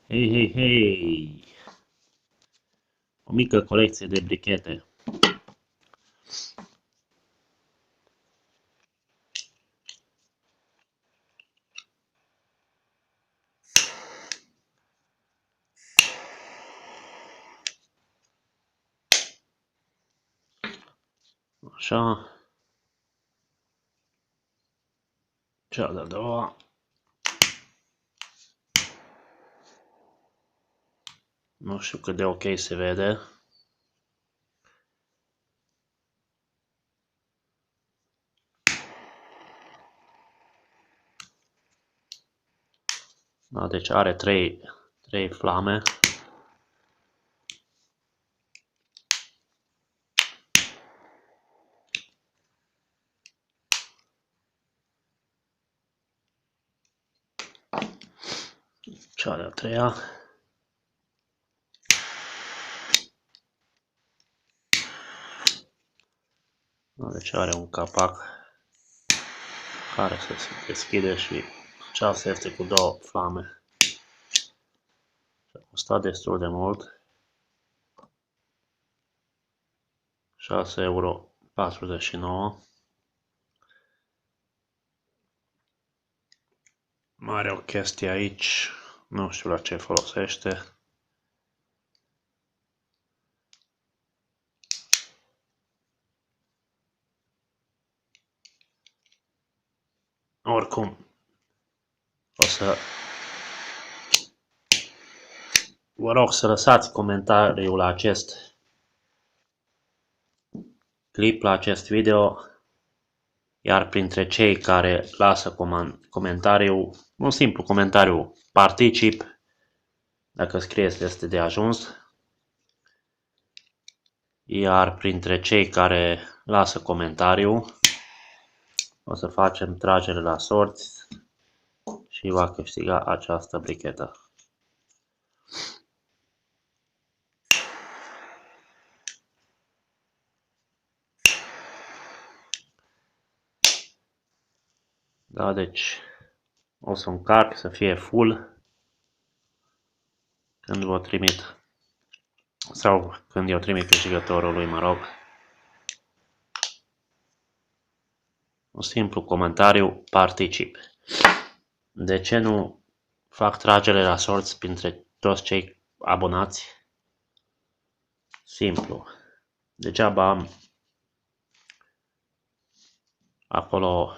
Hei, hei, hei! O mică colecție de brichete. Așa. Cea de-a doua. Nu știu cât de ok se vede. Da, deci are trei flame. Cea de-a treia. Da, deci are un capac care se deschide și aceasta este cu două flame. A costat destul de mult. 6,49 €. Mai are o chestie aici, nu știu la ce folosește. Oricum, vă rog să lăsați comentariul la acest clip, la acest video, iar printre cei care lasă comentariu, un simplu comentariu, particip, dacă scrieți este de ajuns, iar printre cei care lasă comentariu, o să facem tragere la sorți și va câștiga această brichetă. Da, deci o să încarc să fie full când vă trimit, sau când eu trimit câștigătorului, mă rog. Un simplu comentariu, particip. De ce nu fac tragere la sorți printre toți cei abonați? Simplu. Degeaba am acolo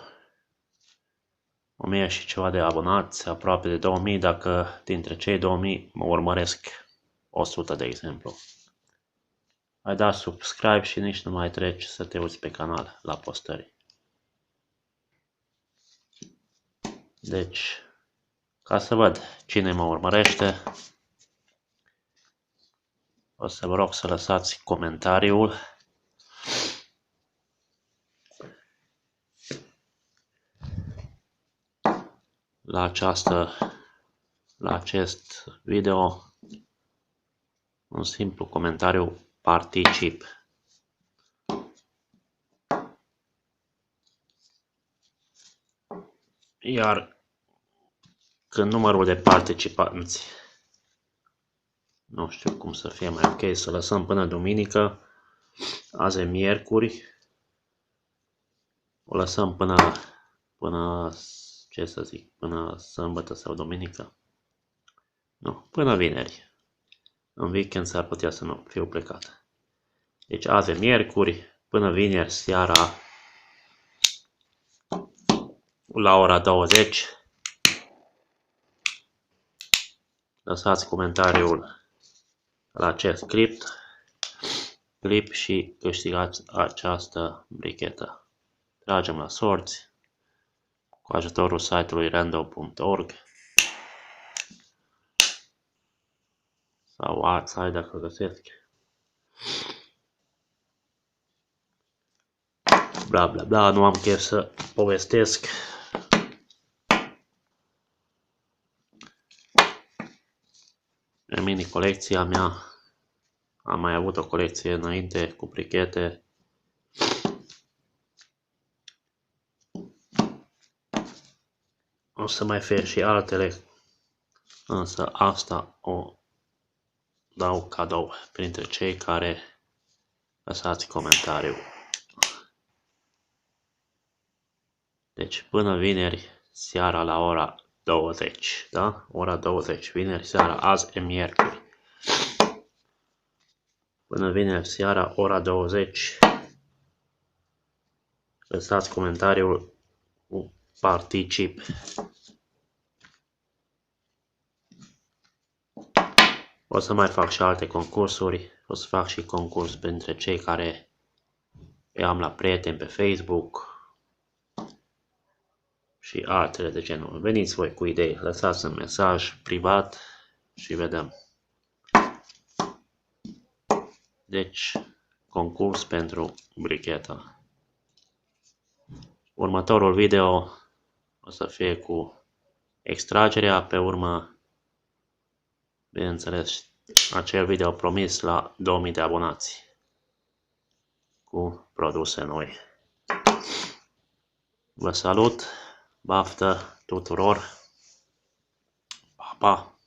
1000 și ceva de abonați, aproape de 2000, dacă dintre cei 2000 mă urmăresc 100, de exemplu. Ai dat subscribe și nici nu mai treci să te uiți pe canal la postări. Deci, ca să văd cine mă urmărește, o să vă rog să lăsați comentariul. La acest video, un simplu comentariu, particip. Iar când numărul de participanți, nu știu cum să fie mai ok, să lăsăm până duminică, azi e miercuri, o lăsăm până ce să zic, până sâmbătă sau duminică, nu, până vineri. În weekend s-ar putea să nu fiu plecat. Deci azi e miercuri, până vineri seara la ora 20. Lăsați comentariul la acest clip și câștigați această brichetă. Tragem la sorți cu ajutorul site-ului random.org sau alt site dacă găsesc. Bla bla bla, nu am chef să povestesc. E mini colecția mea. Am mai avut o colecție înainte cu brichete. O să mai fie și altele însă asta o dau cadou printre cei care lăsați comentariu. Deci până vineri seara la ora 20, da? Ora 20, vineri seara, azi e miercuri. Până vineri seara, ora 20, lăsați comentariul cu particip. O să mai fac și alte concursuri, o să fac și concurs pentru cei care îi am la prieteni pe Facebook și altele de genul. Veniți voi cu idei, lăsați un mesaj privat și vedem. Deci, concurs pentru bricheta. Următorul video o să fie cu extragerea, pe urmă, bineînțeles, acel video promis la 2000 de abonați cu produse noi. Vă salut, baftă tuturor, pa, pa!